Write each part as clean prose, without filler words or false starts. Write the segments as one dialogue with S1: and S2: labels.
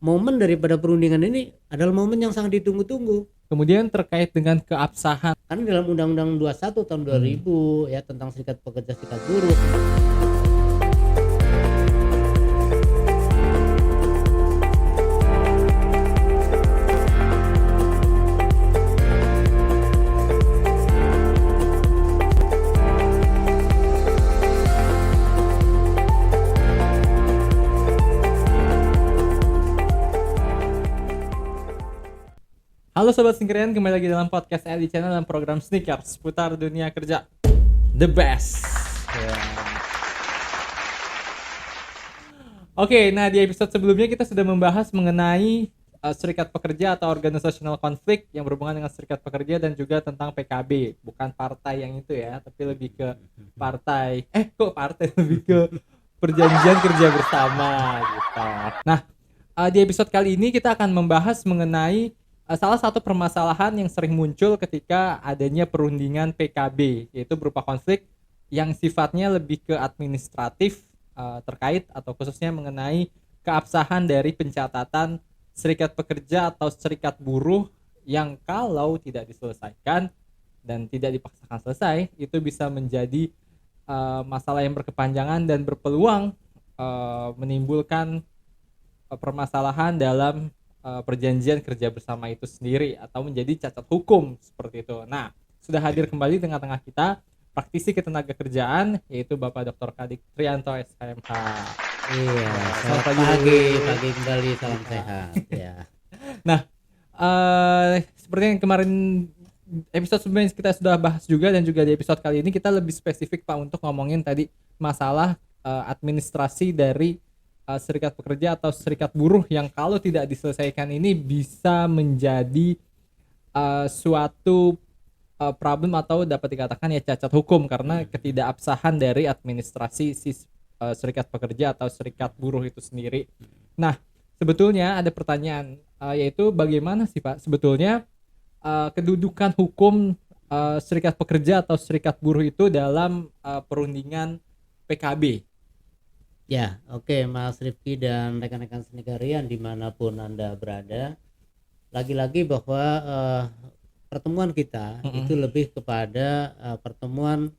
S1: momen daripada perundingan ini adalah momen yang sangat ditunggu-tunggu.
S2: Kemudian terkait dengan keabsahan.
S1: Karena dalam Undang-Undang 21 tahun 2000 ya tentang serikat pekerja serikat buruh.
S2: Halo Sobat Sneakerhead, kembali lagi dalam podcast LD Channel dan program Sneakers seputar dunia kerja. The best. Oke, nah di episode sebelumnya kita sudah membahas mengenai serikat pekerja atau organizational conflict yang berhubungan dengan serikat pekerja dan juga tentang PKB. Bukan partai yang itu ya, tapi lebih ke partai. Lebih ke perjanjian kerja bersama gitu. Nah, di episode kali ini kita akan membahas mengenai salah satu permasalahan yang sering muncul ketika adanya perundingan PKB, yaitu berupa konflik yang sifatnya lebih ke administratif terkait atau khususnya mengenai keabsahan dari pencatatan serikat pekerja atau serikat buruh yang kalau tidak diselesaikan dan tidak dipaksakan selesai, itu bisa menjadi masalah yang berkepanjangan dan berpeluang menimbulkan permasalahan dalam perjanjian kerja bersama itu sendiri atau menjadi cacat hukum seperti itu. Nah, sudah hadir kembali tengah-tengah kita praktisi ketenaga kerjaan yaitu Bapak Dr. Kadek Trianto SKMH.
S1: Iya, selamat pagi kembali, salam sehat ya.
S2: Nah, seperti yang kemarin episode sebelumnya kita sudah bahas juga dan juga di episode kali ini kita lebih spesifik Pak untuk ngomongin tadi masalah administrasi dari serikat pekerja atau serikat buruh yang kalau tidak diselesaikan ini bisa menjadi suatu problem atau dapat dikatakan ya cacat hukum karena ketidakabsahan dari administrasi serikat pekerja atau serikat buruh itu sendiri. Nah, sebetulnya ada pertanyaan yaitu bagaimana sih Pak sebetulnya kedudukan hukum serikat pekerja atau serikat buruh itu dalam perundingan PKB?
S1: Ya, oke, Mas Rifki dan rekan-rekan Sneakerian dimanapun Anda berada, lagi-lagi bahwa pertemuan kita itu lebih kepada pertemuan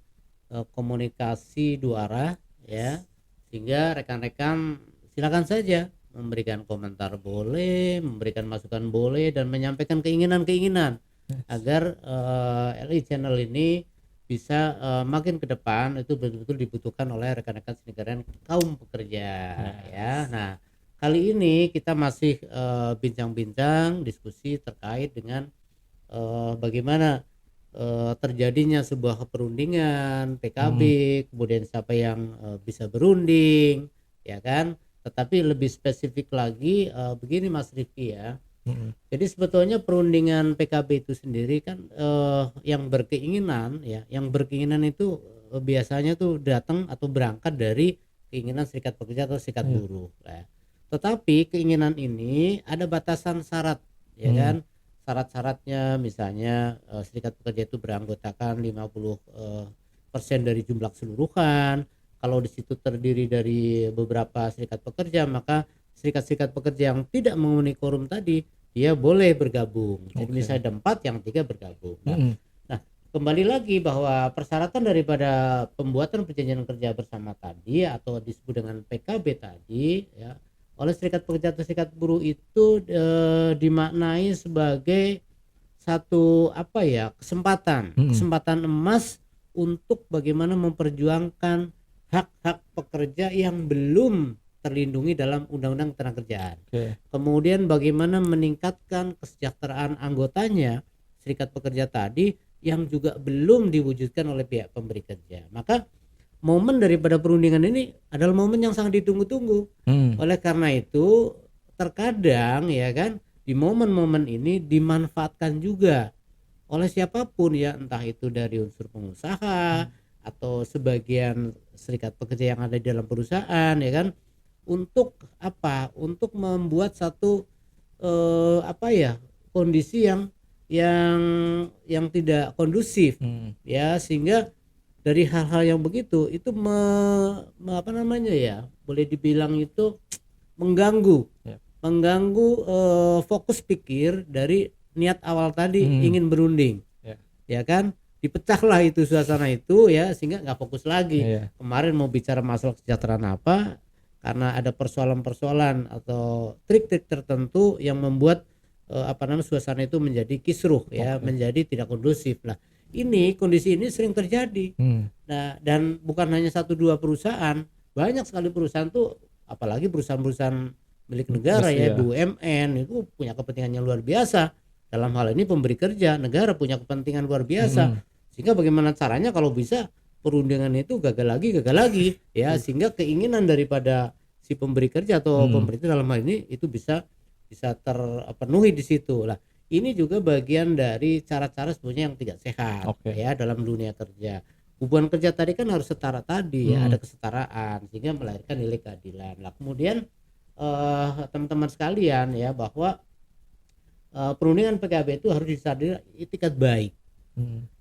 S1: komunikasi dua arah, ya, sehingga rekan-rekan silakan saja memberikan komentar boleh, memberikan masukan boleh, dan menyampaikan keinginan-keinginan agar LI Channel ini bisa makin ke depan itu betul-betul dibutuhkan oleh rekan-rekan Sneakerian kaum pekerja ya. Nah, kali ini kita masih bincang-bincang diskusi terkait dengan bagaimana terjadinya sebuah perundingan PKB, kemudian siapa yang bisa berunding ya kan. Tetapi lebih spesifik lagi begini Mas Rifki ya. Jadi sebetulnya perundingan PKB itu sendiri kan yang berkeinginan itu biasanya tuh datang atau berangkat dari keinginan serikat pekerja atau serikat buruh ya. Tetapi keinginan ini ada batasan syarat ya kan. Syarat-syaratnya misalnya serikat pekerja itu beranggotakan 50% dari jumlah keseluruhan. Kalau di situ terdiri dari beberapa serikat pekerja, maka serikat-serikat pekerja yang tidak memenuhi quorum tadi dia boleh bergabung. Jadi misalnya ada 4, yang 3 bergabung. Nah, kembali lagi bahwa persyaratan daripada pembuatan perjanjian kerja bersama tadi atau disebut dengan PKB tadi ya, oleh serikat pekerja atau serikat buruh itu dimaknai sebagai satu kesempatan emas untuk bagaimana memperjuangkan hak-hak pekerja yang belum terlindungi dalam Undang-Undang Ketenagakerjaan. Kemudian bagaimana meningkatkan kesejahteraan anggotanya serikat pekerja tadi yang juga belum diwujudkan oleh pihak pemberi kerja. Maka momen daripada perundingan ini adalah momen yang sangat ditunggu-tunggu. Oleh karena itu terkadang ya kan di momen-momen ini dimanfaatkan juga oleh siapapun ya, entah itu dari unsur pengusaha atau sebagian serikat pekerja yang ada di dalam perusahaan ya kan, untuk apa? Untuk membuat satu kondisi yang tidak kondusif ya, sehingga dari hal-hal yang begitu itu boleh dibilang itu mengganggu mengganggu fokus pikir dari niat awal tadi ingin berunding, ya kan, dipecahlah itu suasana itu ya, sehingga nggak fokus lagi. Kemarin mau bicara masalah kesejahteraan apa, karena ada persoalan-persoalan atau trik-trik tertentu yang membuat suasana itu menjadi kisruh ya, menjadi tidak kondusif. Nah, kondisi ini sering terjadi. Nah, dan bukan hanya 1-2 perusahaan, banyak sekali perusahaan tuh, apalagi perusahaan-perusahaan milik negara ya, BUMN itu punya kepentingan yang luar biasa. Dalam hal ini pemberi kerja, negara punya kepentingan luar biasa. Sehingga bagaimana caranya kalau bisa perundingan itu gagal lagi ya, sehingga keinginan daripada si pemberi kerja atau pemerintah dalam hal ini itu bisa terpenuhi di situ. Lah, ini juga bagian dari cara-cara sebenarnya yang tidak sehat ya dalam dunia kerja. Hubungan kerja tadi kan harus setara tadi ya, ada kesetaraan sehingga melahirkan nilai keadilan. Lah, kemudian teman-teman sekalian ya, bahwa perundingan PKB itu harus disadari itikat baik.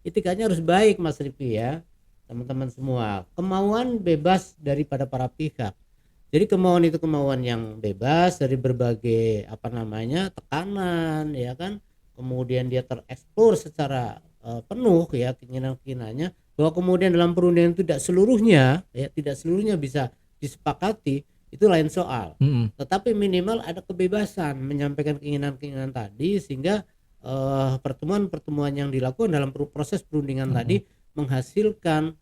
S1: Itikatnya harus baik, Mas Rifki ya, teman-teman semua. Kemauan bebas daripada para pihak. Jadi kemauan itu kemauan yang bebas dari berbagai tekanan ya kan. Kemudian dia tereksplor secara penuh ya keinginan-keinginannya, bahwa kemudian dalam perundingan tidak seluruhnya bisa disepakati, itu lain soal. Tetapi minimal ada kebebasan menyampaikan keinginan-keinginan tadi, sehingga pertemuan-pertemuan yang dilakukan dalam proses perundingan tadi menghasilkan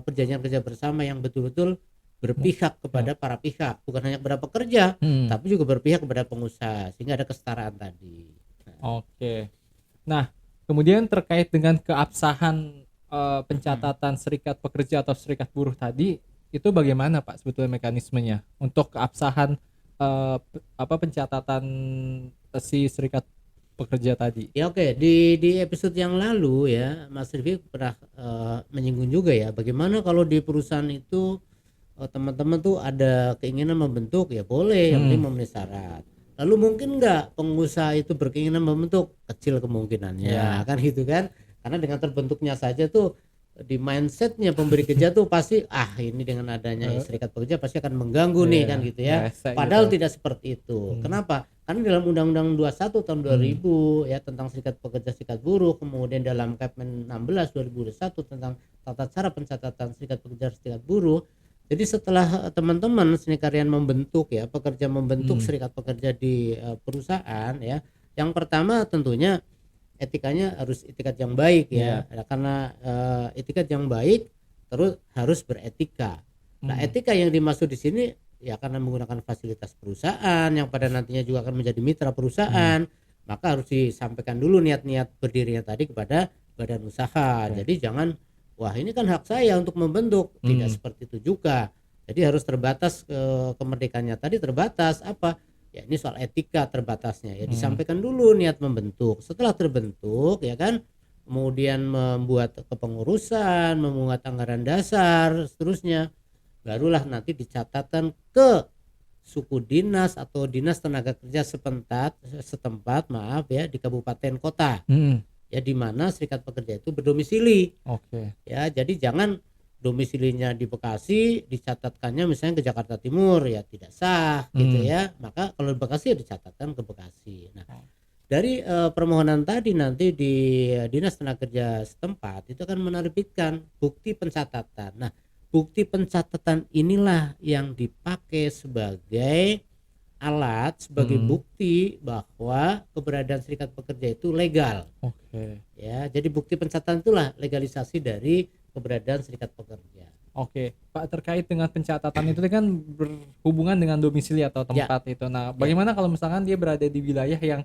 S1: perjanjian kerja bersama yang betul-betul berpihak kepada para pihak, bukan hanya kepada pekerja tapi juga berpihak kepada pengusaha, sehingga ada kesetaraan tadi.
S2: Nah, kemudian terkait dengan keabsahan pencatatan serikat pekerja atau serikat buruh tadi, itu bagaimana Pak sebetulnya mekanismenya untuk keabsahan pencatatan si serikat pekerja tadi?
S1: Ya di episode yang lalu ya, Mas Rifki pernah menyinggung juga ya, bagaimana kalau di perusahaan itu teman-teman tuh ada keinginan membentuk, ya boleh, yang penting memenuhi syarat. Lalu mungkin nggak pengusaha itu berkeinginan membentuk? Kecil kemungkinannya kan gitu kan, karena dengan terbentuknya saja tuh di mindsetnya pemberi kerja tuh pasti ini dengan adanya serikat pekerja pasti akan mengganggu nih kan gitu ya. Padahal tidak seperti itu. Kenapa? Karena dalam Undang-Undang 21 tahun 2000 ya tentang serikat pekerja serikat buruh, kemudian dalam Kepmen 16 2001 tentang tata cara pencatatan serikat pekerja serikat buruh. Jadi setelah teman-teman seni karyan membentuk ya, pekerja membentuk serikat pekerja di perusahaan ya, yang pertama tentunya etikanya harus etikat yang baik ya, karena etikat yang baik terus harus beretika. Nah, etika yang dimaksud di sini ya karena menggunakan fasilitas perusahaan yang pada nantinya juga akan menjadi mitra perusahaan, maka harus disampaikan dulu niat-niat berdirinya tadi kepada badan usaha. Jadi jangan, wah ini kan hak saya untuk membentuk, tidak seperti itu juga. Jadi harus terbatas, kemerdekaannya tadi terbatas apa? Ya ini soal etika terbatasnya ya, disampaikan dulu niat membentuk. Setelah terbentuk ya kan, kemudian membuat kepengurusan, membuat anggaran dasar, seterusnya, barulah nanti dicatatkan ke suku dinas atau dinas tenaga kerja setempat di kabupaten kota. Ya di mana serikat pekerja itu berdomisili. Ya jadi jangan domisilinya di Bekasi, dicatatkannya misalnya ke Jakarta Timur, ya tidak sah gitu ya. Maka kalau di Bekasi ya dicatatkan ke Bekasi. Nah, dari permohonan tadi nanti di Dinas Tenaga Kerja setempat itu akan menerbitkan bukti pencatatan. Nah, bukti pencatatan inilah yang dipakai sebagai alat, sebagai bukti bahwa keberadaan serikat pekerja itu legal. Ya, jadi bukti pencatatan itulah legalisasi dari keberadaan serikat pekerja.
S2: Pak, terkait dengan pencatatan itu kan berhubungan dengan domisili atau tempat itu. Nah, bagaimana kalau misalkan dia berada di wilayah yang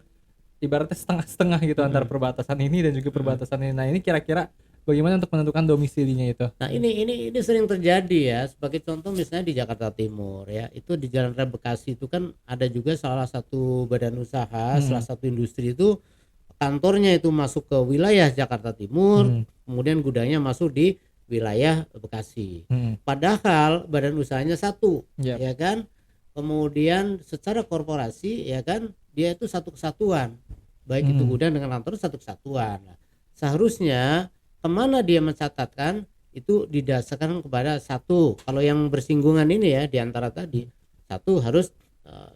S2: ibaratnya setengah-setengah gitu antara perbatasan ini dan juga perbatasan ini. Nah, ini kira-kira bagaimana untuk menentukan domisilinya itu?
S1: Nah, ini sering terjadi ya. Sebagai contoh misalnya di Jakarta Timur ya, itu di Jalan Raya Bekasi itu kan ada juga salah satu badan usaha, salah satu industri itu kantornya itu masuk ke wilayah Jakarta Timur, kemudian gudangnya masuk di wilayah Bekasi. Padahal badan usahanya satu, ya kan? Kemudian secara korporasi ya kan, dia itu satu kesatuan. Baik itu gudang dengan kantor satu kesatuan. Nah, seharusnya kemana dia mencatatkan itu didasarkan kepada satu. Kalau yang bersinggungan ini ya di antara tadi, satu harus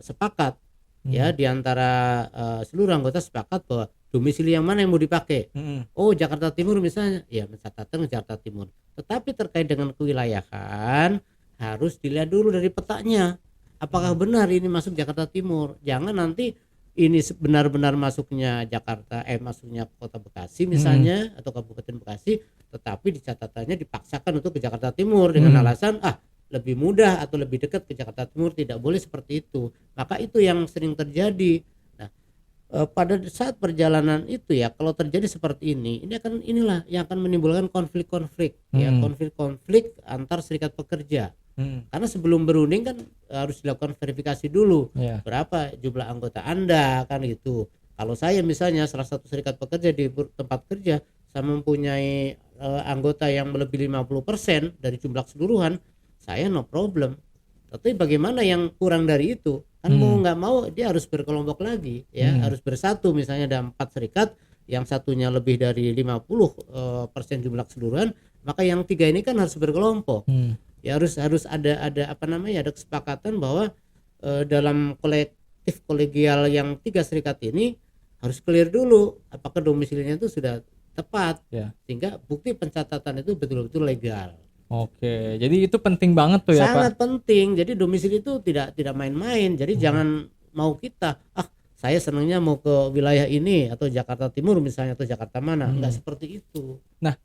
S1: sepakat ya di antara seluruh anggota sepakat bahwa domisili yang mana yang mau dipakai. Oh, Jakarta Timur misalnya, ya mencatatkan Jakarta Timur. Tetapi terkait dengan kewilayahan harus dilihat dulu dari petanya. Apakah benar ini masuk Jakarta Timur? Jangan nanti ini benar-benar masuknya masuknya Kota Bekasi misalnya atau Kabupaten Bekasi, tetapi di catatannya dipaksakan untuk ke Jakarta Timur dengan alasan lebih mudah atau lebih dekat ke Jakarta Timur. Tidak boleh seperti itu. Maka itu yang sering terjadi. Nah, pada saat perjalanan itu ya, kalau terjadi seperti inilah yang akan menimbulkan konflik-konflik ya, konflik-konflik antar serikat pekerja. Karena sebelum berunding kan harus dilakukan verifikasi dulu berapa jumlah anggota Anda kan gitu. Kalau saya misalnya salah satu serikat pekerja di tempat kerja, saya mempunyai anggota yang melebihi 50% dari jumlah keseluruhan, saya no problem. Tapi bagaimana yang kurang dari itu? Kan mau nggak mau dia harus berkelompok lagi ya, harus bersatu. Misalnya ada 4 serikat, yang satunya lebih dari 50% jumlah keseluruhan, maka yang 3 ini kan harus berkelompok. Ya harus ada ada kesepakatan bahwa dalam kolektif kolegial yang 3 serikat ini harus clear dulu apakah domisilinya itu sudah tepat sehingga bukti pencatatan itu betul-betul legal.
S2: Oke, jadi itu penting banget tuh ya Pak.
S1: Sangat penting. Jadi domisili itu tidak main-main. Jadi jangan mau kita saya senangnya mau ke wilayah ini atau Jakarta Timur misalnya atau Jakarta mana, enggak seperti itu.
S2: Nah,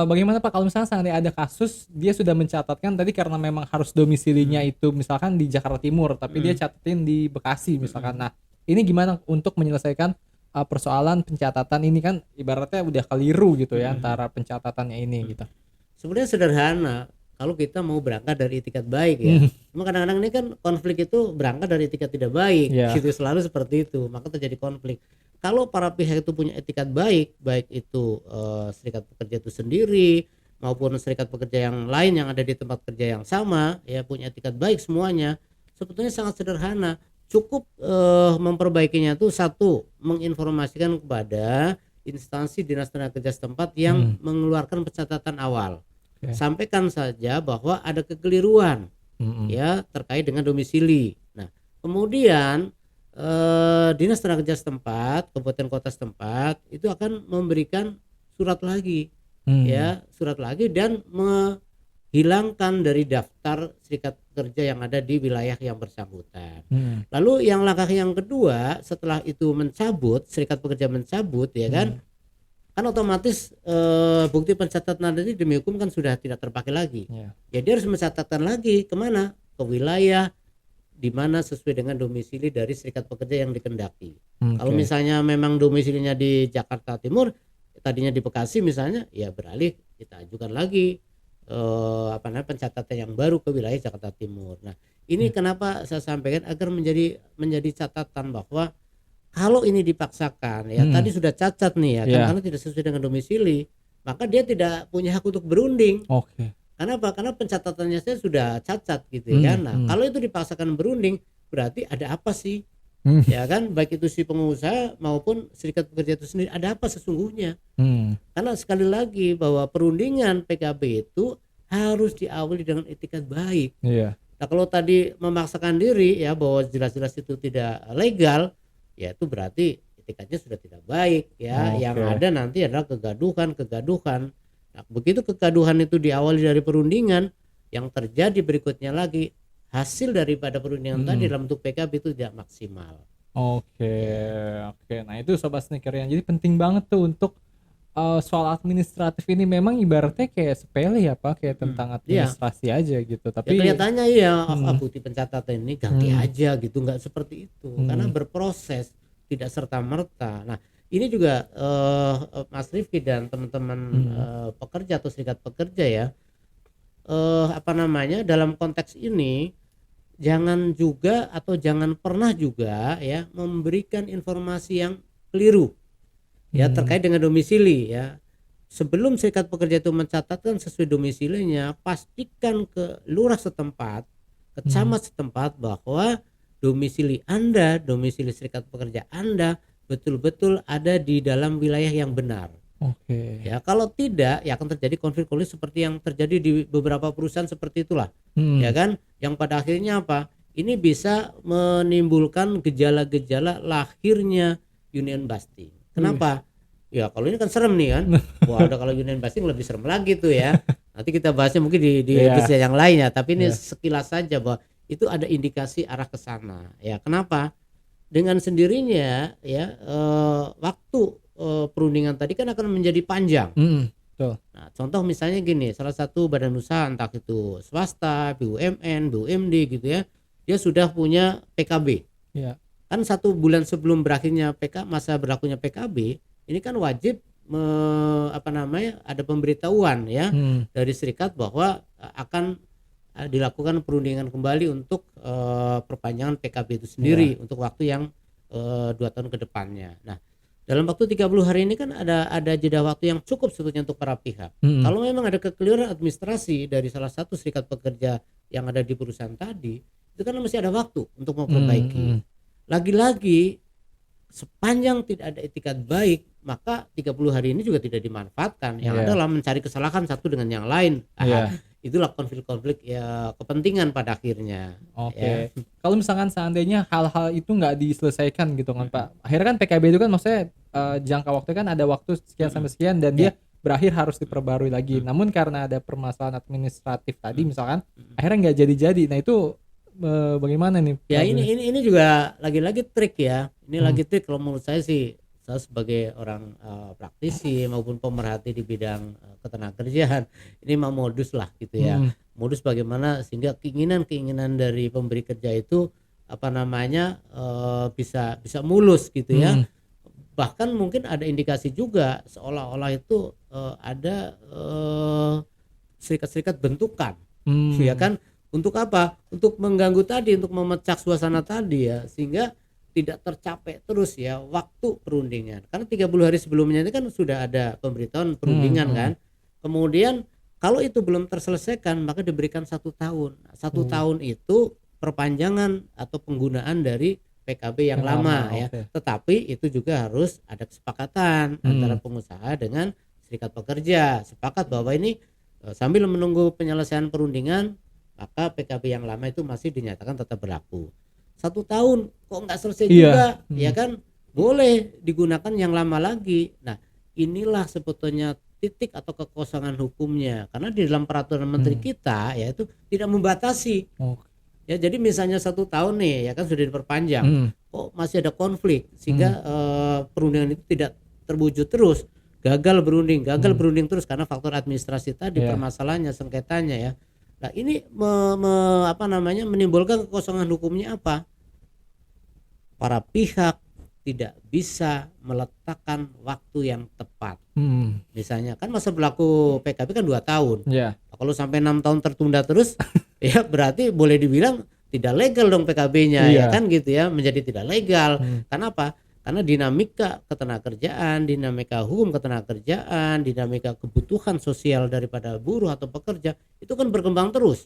S2: bagaimana Pak kalau misalnya seandainya ada kasus dia sudah mencatatkan tadi karena memang harus domisilinya itu misalkan di Jakarta Timur tapi dia catatin di Bekasi misalkan. Nah, ini gimana untuk menyelesaikan persoalan pencatatan ini, kan ibaratnya udah keliru gitu ya antara pencatatannya ini gitu.
S1: Sebenarnya sederhana kalau kita mau berangkat dari itikat baik ya. Cuma kadang-kadang ini kan konflik itu berangkat dari itikat tidak baik gitu, selalu seperti itu, maka terjadi konflik. Kalau para pihak itu punya etikat baik itu serikat pekerja itu sendiri maupun serikat pekerja yang lain yang ada di tempat kerja yang sama ya, punya etikat baik semuanya, sebetulnya sangat sederhana. Cukup memperbaikinya tuh satu, menginformasikan kepada instansi dinas tenaga kerja setempat yang mengeluarkan pencatatan awal. Sampaikan saja bahwa ada kekeliruan ya terkait dengan domisili. Nah, kemudian dinas tenaga kerja setempat, kabupaten kota setempat itu akan memberikan surat lagi surat lagi dan menghilangkan dari daftar serikat pekerja yang ada di wilayah yang bersangkutan. Lalu yang langkah yang kedua setelah itu mencabut, serikat pekerja mencabut ya kan otomatis bukti pencatatan ini demi hukum kan sudah tidak terpakai lagi. Ya dia harus mencatatkan lagi kemana, ke wilayah di mana sesuai dengan domisili dari serikat pekerja yang dikendaki. Kalau misalnya memang domisilinya di Jakarta Timur, tadinya di Bekasi misalnya, ya beralih kita ajukan lagi pencatatan yang baru ke wilayah Jakarta Timur. Nah, ini kenapa saya sampaikan agar menjadi catatan bahwa kalau ini dipaksakan ya tadi sudah cacat nih ya kan, karena tidak sesuai dengan domisili, maka dia tidak punya hak untuk berunding. Kenapa? Karena pencatatannya saya sudah cacat gitu kan. Nah, kalau itu dipaksakan berunding berarti ada apa sih? Ya kan, baik itu si pengusaha maupun serikat pekerja itu sendiri, ada apa sesungguhnya? Karena sekali lagi bahwa perundingan PKB itu harus diawali dengan etikat baik. Nah, kalau tadi memaksakan diri ya bahwa jelas-jelas itu tidak legal, ya itu berarti etikatnya sudah tidak baik ya. Yang ada nanti adalah kegaduhan. Nah, begitu kegaduhan itu diawali dari perundingan, yang terjadi berikutnya lagi hasil daripada perundingan tadi dalam bentuk PKB itu tidak maksimal.
S2: Nah itu Sobat Sneakerian, jadi penting banget tuh untuk soal administratif ini. Memang ibaratnya kayak sepele ya Pak, kayak tentang administrasi aja gitu, tapi
S1: ya kelihatannya bukti pencatatan ini ganti aja gitu, nggak seperti itu karena berproses, tidak serta-merta. Nah, ini juga Mas Rifki dan teman-teman pekerja atau serikat pekerja ya, dalam konteks ini jangan juga atau jangan pernah juga ya memberikan informasi yang keliru ya terkait dengan domisili ya. Sebelum serikat pekerja itu mencatatkan sesuai domisilinya, pastikan ke lurah setempat, ke camat setempat bahwa domisili Anda, domisili serikat pekerja Anda betul-betul ada di dalam wilayah yang benar. Ya, kalau tidak ya akan terjadi konflik seperti yang terjadi di beberapa perusahaan seperti itulah. Ya kan, yang pada akhirnya apa? ini bisa menimbulkan gejala-gejala lahirnya union busting. Kenapa? Ya kalau ini kan serem nih kan. Wah, ada kalau union busting lebih serem lagi tuh ya. Nanti kita bahasnya mungkin di
S2: Iya.
S1: episode yang lainnya, tapi ini
S2: Iya.
S1: sekilas saja bahwa itu ada indikasi arah ke sana. Ya, kenapa? Dengan sendirinya ya waktu perundingan tadi kan akan menjadi panjang.
S2: Betul.
S1: Nah, contoh misalnya gini, salah satu badan usaha entah itu swasta, BUMN, BUMD gitu ya, dia sudah punya PKB.
S2: Iya.
S1: Kan 1 bulan sebelum berakhirnya masa berlakunya PKB, ini kan wajib ada pemberitahuan ya dari serikat bahwa akan dilakukan perundingan kembali untuk perpanjangan PKB itu sendiri untuk waktu yang 2 tahun ke depannya. Nah, dalam waktu 30 hari ini kan ada jeda waktu yang cukup sebetulnya untuk para pihak. Kalau memang ada kekeliruan administrasi dari salah satu serikat pekerja yang ada di perusahaan tadi, itu kan masih ada waktu untuk memperbaiki. Lagi-lagi sepanjang tidak ada etikat baik, maka 30 hari ini juga tidak dimanfaatkan. Yang adalah mencari kesalahan satu dengan yang lain. Itulah konflik-konflik ya kepentingan pada akhirnya.
S2: Oke. Kalau misalkan seandainya hal-hal itu nggak diselesaikan gitu kan Pak, akhirnya kan PKB itu kan maksudnya jangka waktu kan ada waktu sekian sampai sekian dan dia berakhir harus diperbarui lagi. Namun karena ada permasalahan administratif tadi misalkan akhirnya nggak jadi-jadi. Nah itu bagaimana nih?
S1: Ya ini juga lagi-lagi trik ya. Ini lagi trik kalau menurut saya sih. Saya sebagai orang praktisi maupun pemerhati di bidang ketenagakerjaan, ini mau modus lah gitu ya. Modus bagaimana sehingga keinginan dari pemberi kerja itu bisa mulus gitu ya. Bahkan mungkin ada indikasi juga seolah-olah itu ada serikat-serikat bentukan. Ya kan, untuk apa? Untuk mengganggu tadi, untuk memecah suasana tadi ya, sehingga tidak tercapai terus ya waktu perundingan. Karena 30 hari sebelumnya itu kan sudah ada pemberitahuan perundingan kan. Kemudian kalau itu belum terselesaikan maka diberikan 1 tahun. 1 tahun itu perpanjangan atau penggunaan dari PKB yang lama ya. Tetapi itu juga harus ada kesepakatan antara pengusaha dengan serikat pekerja. Sepakat bahwa ini sambil menunggu penyelesaian perundingan maka PKB yang lama itu masih dinyatakan tetap berlaku. 1 tahun kok nggak selesai juga, ya kan boleh digunakan yang lama lagi. Nah inilah sebetulnya titik atau kekosongan hukumnya, karena di dalam peraturan menteri kita ya itu tidak membatasi. Ya jadi misalnya 1 tahun nih ya kan sudah diperpanjang, kok masih ada konflik sehingga perundingan itu tidak terwujud terus, gagal berunding terus karena faktor administrasi tadi, permasalahannya, sengketanya ya. Nah ini menimbulkan kekosongan hukumnya apa? Para pihak tidak bisa meletakkan waktu yang tepat. Misalnya kan masa berlaku PKB kan 2 tahun. Kalau sampai 6 tahun tertunda terus, ya berarti boleh dibilang tidak legal dong PKB-nya, ya kan gitu ya, menjadi tidak legal. Kenapa? Karena dinamika ketenagakerjaan, dinamika hukum ketenagakerjaan, dinamika kebutuhan sosial daripada buruh atau pekerja itu kan berkembang terus.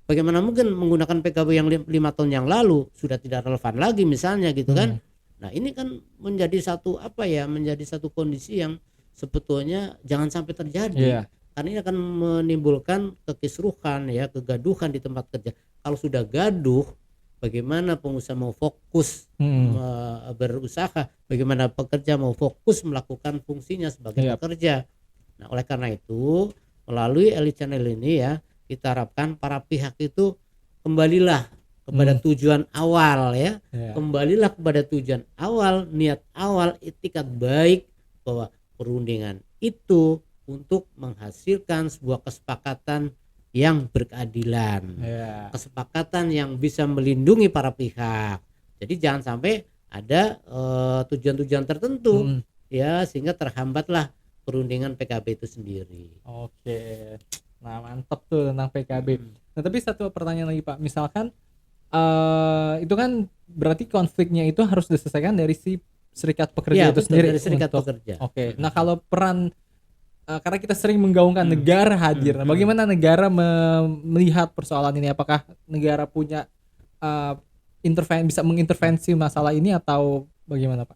S1: Bagaimana mungkin menggunakan PKB yang 5 tahun yang lalu sudah tidak relevan lagi misalnya gitu kan. Nah ini kan menjadi satu kondisi yang sebetulnya jangan sampai terjadi. Karena ini akan menimbulkan kekisruhan ya, kegaduhan di tempat kerja. Kalau sudah gaduh, bagaimana pengusaha mau fokus berusaha, bagaimana pekerja mau fokus melakukan fungsinya sebagai pekerja. Nah oleh karena itu melalui Elite Channel ini ya, kita harapkan para pihak itu kembalilah kepada tujuan awal ya, kembalilah kepada tujuan awal, niat awal, itikat baik bahwa perundingan itu untuk menghasilkan sebuah kesepakatan yang berkeadilan, kesepakatan yang bisa melindungi para pihak. Jadi jangan sampai ada tujuan-tujuan tertentu ya sehingga terhambatlah perundingan PKB itu sendiri.
S2: Oke, nah mantap tuh tentang PKB. Nah tapi satu pertanyaan lagi Pak, misalkan itu kan berarti konfliknya itu harus diselesaikan dari si serikat pekerja itu sendiri.
S1: Dari serikat pekerja.
S2: Oke, nah kalau peran karena kita sering menggaungkan negara hadir. Nah, bagaimana negara melihat persoalan ini? Apakah negara punya bisa mengintervensi masalah ini atau bagaimana, Pak?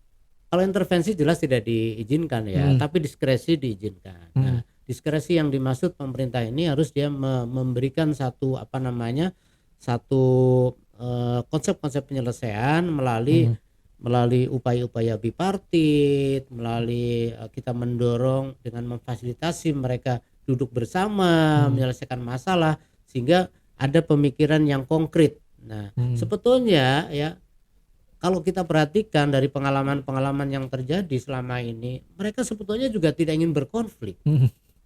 S1: Kalau intervensi jelas tidak diizinkan ya, tapi diskresi diizinkan. Nah, diskresi yang dimaksud pemerintah ini harus dia memberikan satu konsep-konsep penyelesaian melalui upaya-upaya bipartit, melalui kita mendorong dengan memfasilitasi mereka duduk bersama menyelesaikan masalah sehingga ada pemikiran yang konkret. Nah, sebetulnya ya kalau kita perhatikan dari pengalaman-pengalaman yang terjadi selama ini, mereka sebetulnya juga tidak ingin berkonflik,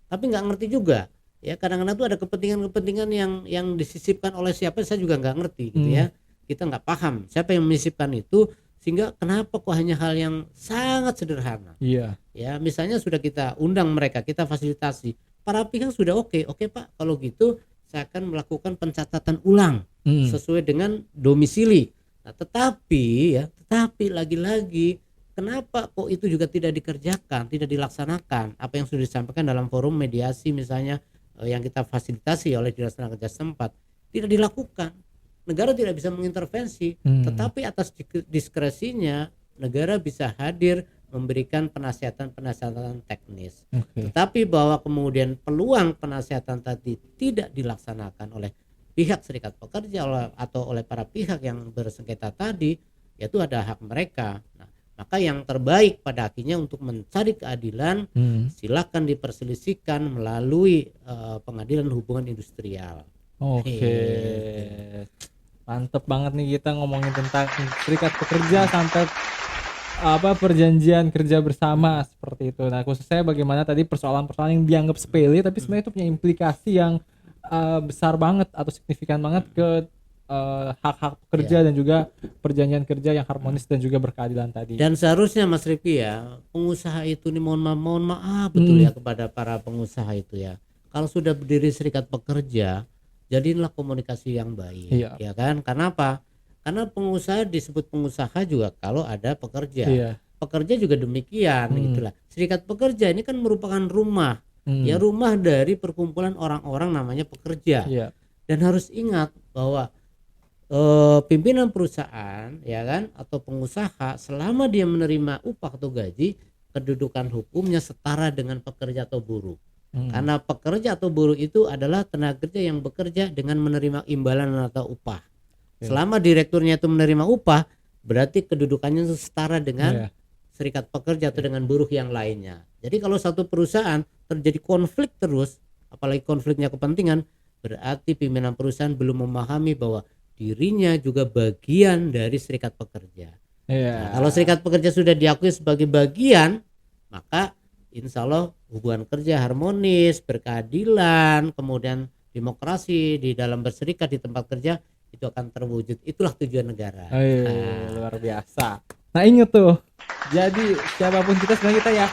S1: tapi nggak ngerti juga. Ya kadang-kadang tuh ada kepentingan-kepentingan yang disisipkan oleh siapa saya juga nggak ngerti gitu ya. Kita nggak paham siapa yang menyisipkan itu sehingga kenapa kok hanya hal yang sangat sederhana.
S2: Iya.
S1: Ya misalnya sudah kita undang mereka, kita fasilitasi, para pihak sudah oke Pak kalau gitu saya akan melakukan pencatatan ulang sesuai dengan domisili. Nah, tetapi lagi-lagi kenapa kok itu juga tidak dikerjakan, tidak dilaksanakan apa yang sudah disampaikan dalam forum mediasi misalnya yang kita fasilitasi oleh Dinas Tenaga Kerja setempat tidak dilakukan. Negara tidak bisa mengintervensi, tetapi atas diskresinya negara bisa hadir memberikan penasihatan teknis. Tetapi bahwa kemudian peluang penasihatan tadi tidak dilaksanakan oleh pihak serikat pekerja atau oleh para pihak yang bersengketa tadi, yaitu ada hak mereka. Nah, maka yang terbaik pada akhirnya untuk mencari keadilan silakan diperselisihkan melalui pengadilan hubungan industrial.
S2: Mantep banget nih kita ngomongin tentang serikat pekerja sampai perjanjian kerja bersama seperti itu. Nah, khususnya bagaimana tadi persoalan-persoalan yang dianggap sepele tapi sebenarnya itu punya implikasi yang besar banget atau signifikan banget ke hak-hak pekerja dan juga perjanjian kerja yang harmonis dan juga berkeadilan tadi.
S1: Dan seharusnya Mas Rifki ya, pengusaha itu nih mohon maaf betul ya kepada para pengusaha itu ya. Kalau sudah berdiri serikat pekerja, jadilah komunikasi yang baik, ya kan? Karena apa? Karena pengusaha disebut pengusaha juga kalau ada pekerja. Pekerja juga demikian, gitulah. Serikat pekerja ini kan merupakan rumah, ya rumah dari perkumpulan orang-orang namanya pekerja. Dan harus ingat bahwa pimpinan perusahaan, ya kan, atau pengusaha selama dia menerima upah atau gaji, kedudukan hukumnya setara dengan pekerja atau buruh. Karena pekerja atau buruh itu adalah tenaga kerja yang bekerja dengan menerima imbalan atau upah. Selama direkturnya itu menerima upah, berarti kedudukannya setara dengan serikat pekerja atau dengan buruh yang lainnya. Jadi kalau satu perusahaan terjadi konflik terus, apalagi konfliknya kepentingan, berarti pimpinan perusahaan belum memahami bahwa dirinya juga bagian dari serikat pekerja. Nah, kalau serikat pekerja sudah diakui sebagai bagian, maka insya Allah hubungan kerja harmonis, berkeadilan, kemudian demokrasi di dalam berserikat di tempat kerja itu akan terwujud. Itulah tujuan negara.
S2: Luar biasa. Nah inget tuh, jadi siapapun kita sebenarnya kita ya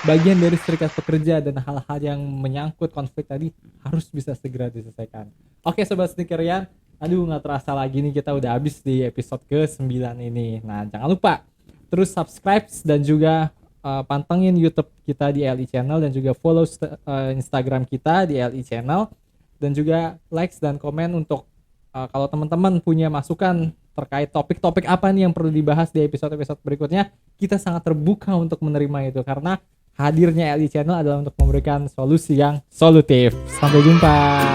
S2: bagian dari serikat pekerja dan hal-hal yang menyangkut konflik tadi harus bisa segera diselesaikan. Oke Sobat Sneakerian, aduh gak terasa lagi nih kita udah habis di episode ke-9 ini. Nah jangan lupa terus subscribe dan juga pantengin YouTube kita di LI Channel dan juga follow Instagram kita di LI Channel dan juga likes dan komen untuk kalau teman-teman punya masukan terkait topik-topik apa nih yang perlu dibahas di episode-episode berikutnya, kita sangat terbuka untuk menerima itu karena hadirnya LI Channel adalah untuk memberikan solusi yang solutif. Sampai jumpa.